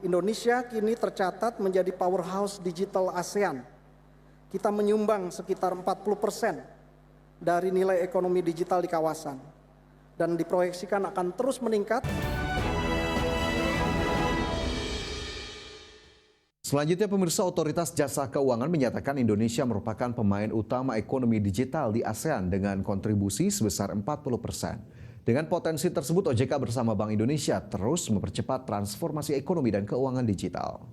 Indonesia kini tercatat menjadi powerhouse digital ASEAN. Kita menyumbang sekitar 40% dari nilai ekonomi digital di kawasan dan diproyeksikan akan terus meningkat. Selanjutnya, pemirsa, Otoritas Jasa Keuangan menyatakan Indonesia merupakan pemain utama ekonomi digital di ASEAN dengan kontribusi sebesar 40%. Dengan potensi tersebut, OJK bersama Bank Indonesia terus mempercepat transformasi ekonomi dan keuangan digital.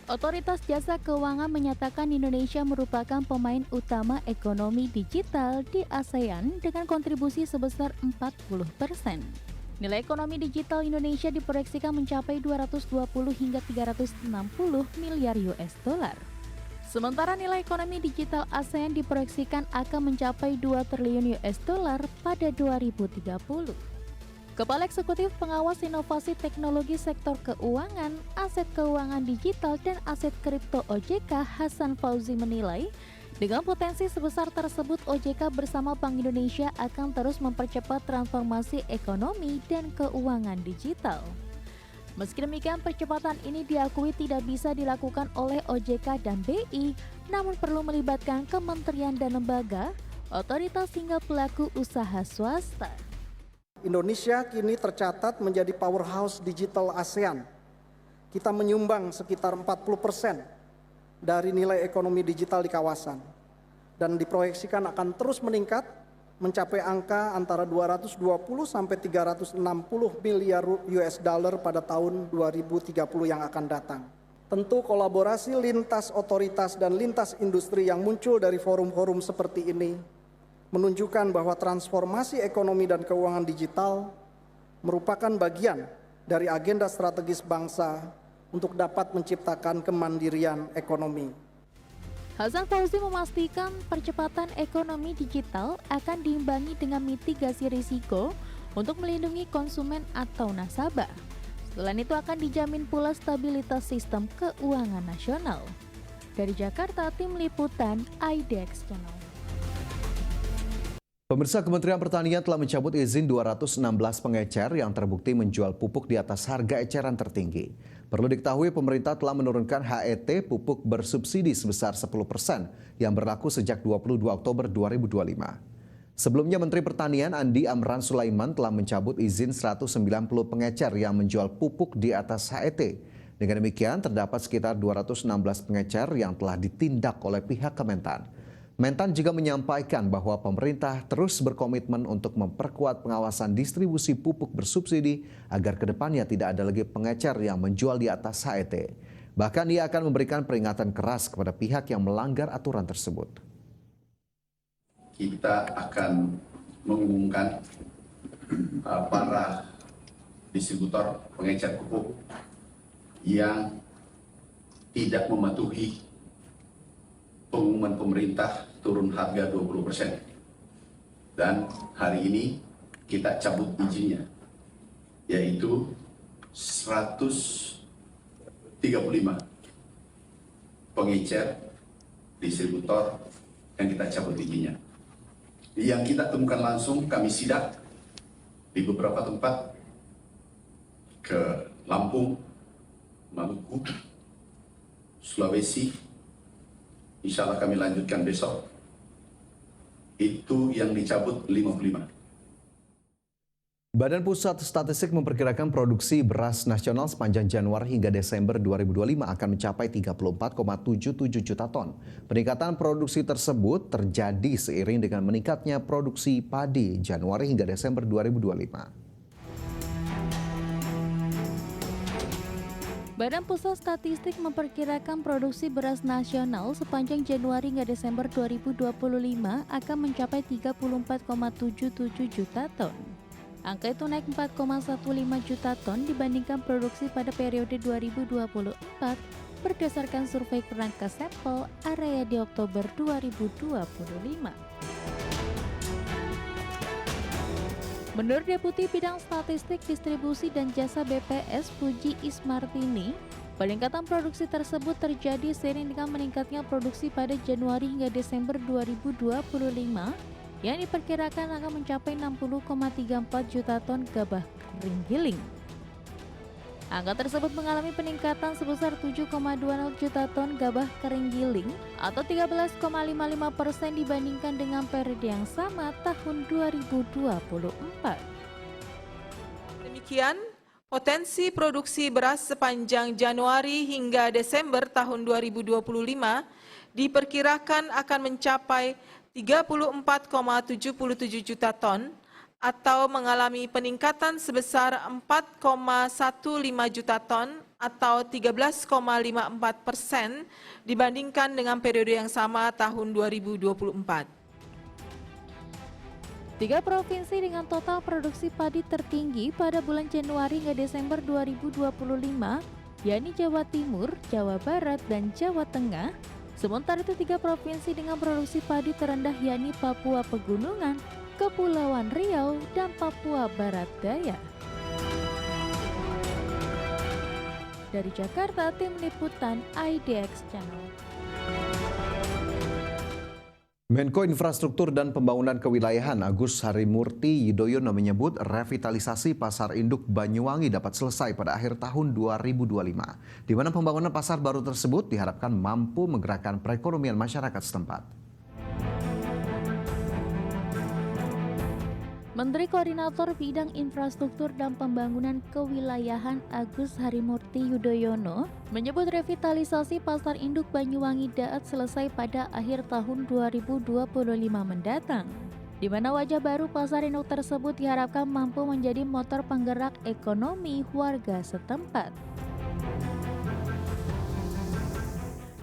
Otoritas Jasa Keuangan menyatakan Indonesia merupakan pemain utama ekonomi digital di ASEAN dengan kontribusi sebesar 40%. Nilai ekonomi digital Indonesia diproyeksikan mencapai 220 hingga 360 miliar US dollar. Sementara nilai ekonomi digital ASEAN diproyeksikan akan mencapai 2 triliun US dollar pada 2030. Kepala Eksekutif Pengawas Inovasi Teknologi Sektor Keuangan, Aset Keuangan Digital dan Aset Kripto OJK Hasan Fauzi menilai, dengan potensi sebesar tersebut OJK bersama Bank Indonesia akan terus mempercepat transformasi ekonomi dan keuangan digital. Meski demikian, percepatan ini diakui tidak bisa dilakukan oleh OJK dan BI, namun perlu melibatkan kementerian dan lembaga, otoritas hingga pelaku usaha swasta. Indonesia kini tercatat menjadi powerhouse digital ASEAN. Kita menyumbang sekitar 40% dari nilai ekonomi digital di kawasan dan diproyeksikan akan terus meningkat mencapai angka antara 220 sampai 360 miliar US dollar pada tahun 2030 yang akan datang. Tentu kolaborasi lintas otoritas dan lintas industri yang muncul dari forum-forum seperti ini menunjukkan bahwa transformasi ekonomi dan keuangan digital merupakan bagian dari agenda strategis bangsa untuk dapat menciptakan kemandirian ekonomi. Hasan Fauzi memastikan percepatan ekonomi digital akan diimbangi dengan mitigasi risiko untuk melindungi konsumen atau nasabah. Selain itu akan dijamin pula stabilitas sistem keuangan nasional. Dari Jakarta, Tim Liputan IDX Channel. Pemirsa, Kementerian Pertanian telah mencabut izin 216 pengecer yang terbukti menjual pupuk di atas harga eceran tertinggi. Perlu diketahui, pemerintah telah menurunkan HET pupuk bersubsidi sebesar 10% yang berlaku sejak 22 Oktober 2025. Sebelumnya, Menteri Pertanian Andi Amran Sulaiman telah mencabut izin 190 pengecer yang menjual pupuk di atas HET. Dengan demikian, terdapat sekitar 216 pengecer yang telah ditindak oleh pihak Kementan. Mentan juga menyampaikan bahwa pemerintah terus berkomitmen untuk memperkuat pengawasan distribusi pupuk bersubsidi agar kedepannya tidak ada lagi pengecer yang menjual di atas HET. Bahkan ia akan memberikan peringatan keras kepada pihak yang melanggar aturan tersebut. Kita akan mengumumkan para distributor pengecer pupuk yang tidak mematuhi pengumuman pemerintah turun harga 20%. Dan hari ini kita cabut izinnya, yaitu 135 pengecer distributor yang kita cabut izinnya. Yang kita temukan langsung, kami sidak di beberapa tempat ke Lampung, Maluku, Sulawesi. Insya Allah kami lanjutkan besok. Itu yang dicabut 55. Badan Pusat Statistik memperkirakan produksi beras nasional sepanjang Januari hingga Desember 2025 akan mencapai 34,77 juta ton. Peningkatan produksi tersebut terjadi seiring dengan meningkatnya produksi padi Januari hingga Desember 2025. Badan Pusat Statistik memperkirakan produksi beras nasional sepanjang Januari hingga Desember 2025 akan mencapai 34,77 juta ton. Angka itu naik 4,15 juta ton dibandingkan produksi pada periode 2024 berdasarkan survei kerangka sampel area di Oktober 2025. Menurut Deputi Bidang Statistik Distribusi dan Jasa BPS Puji Ismartini, peningkatan produksi tersebut terjadi seiring dengan meningkatnya produksi pada Januari hingga Desember 2025 yang diperkirakan akan mencapai 60,34 juta ton gabah kering giling. Angka tersebut mengalami peningkatan sebesar 7,20 juta ton gabah kering giling atau 13,55% dibandingkan dengan periode yang sama tahun 2024. Demikian, potensi produksi beras sepanjang Januari hingga Desember tahun 2025 diperkirakan akan mencapai 34,77 juta ton atau mengalami peningkatan sebesar 4,15 juta ton atau 13,54% dibandingkan dengan periode yang sama tahun 2024. 3 provinsi dengan total produksi padi tertinggi pada bulan Januari hingga Desember 2025, yakni Jawa Timur, Jawa Barat, dan Jawa Tengah. Sementara itu 3 provinsi dengan produksi padi terendah yakni Papua Pegunungan, Kepulauan Riau, dan Papua Barat Daya. Dari Jakarta, Tim Liputan IDX Channel. Menko Infrastruktur dan Pembangunan Kewilayahan Agus Harimurti Yudhoyono menyebut revitalisasi Pasar Induk Banyuwangi dapat selesai pada akhir tahun 2025, di mana pembangunan pasar baru tersebut diharapkan mampu menggerakkan perekonomian masyarakat setempat. Menteri Koordinator Bidang Infrastruktur dan Pembangunan Kewilayahan Agus Harimurti Yudhoyono menyebut revitalisasi Pasar Induk Banyuwangi dapat selesai pada akhir tahun 2025 mendatang, di mana wajah baru pasar induk tersebut diharapkan mampu menjadi motor penggerak ekonomi warga setempat.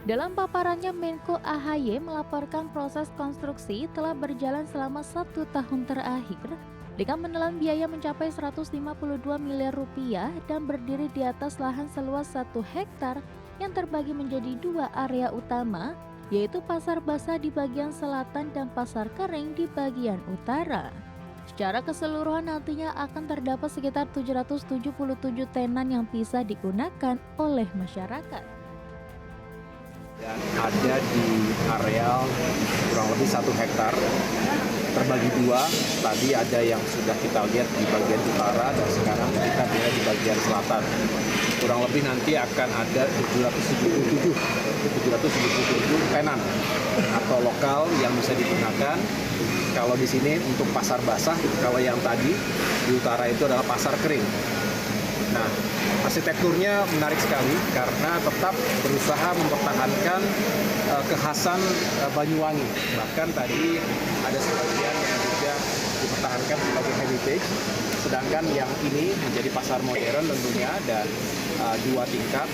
Dalam paparannya, Menko AHY melaporkan proses konstruksi telah berjalan selama 1 tahun terakhir dengan menelan biaya mencapai 152 miliar rupiah dan berdiri di atas lahan seluas 1 hektar yang terbagi menjadi 2 area utama, yaitu pasar basah di bagian selatan dan pasar kering di bagian utara. Secara keseluruhan nantinya akan terdapat sekitar 777 tenan yang bisa digunakan oleh masyarakat. Dan ada di areal kurang lebih 1 hektar terbagi 2. Tadi ada yang sudah kita lihat di bagian utara dan sekarang kita lihat di bagian selatan. Kurang lebih nanti akan ada 777 tenan atau lokal yang bisa digunakan. Kalau di sini untuk pasar basah, kalau yang tadi di utara itu adalah pasar kering. Nah, arsitekturnya menarik sekali karena tetap berusaha mempertahankan kekhasan Banyuwangi. Bahkan tadi ada sebagian yang juga dipertahankan sebagai heritage, sedangkan yang ini menjadi pasar modern tentunya dan 2 tingkat.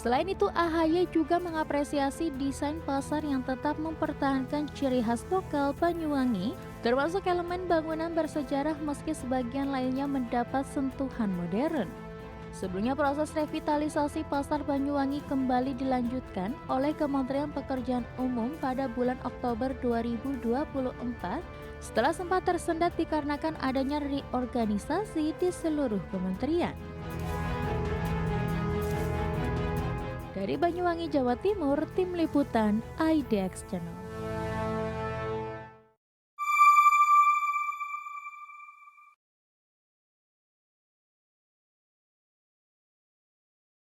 Selain itu, AHY juga mengapresiasi desain pasar yang tetap mempertahankan ciri khas lokal Banyuwangi, termasuk elemen bangunan bersejarah meski sebagian lainnya mendapat sentuhan modern. Sebelumnya, proses revitalisasi Pasar Banyuwangi kembali dilanjutkan oleh Kementerian Pekerjaan Umum pada bulan Oktober 2024 setelah sempat tersendat dikarenakan adanya reorganisasi di seluruh kementerian. Dari Banyuwangi, Jawa Timur, Tim Liputan IDX Channel.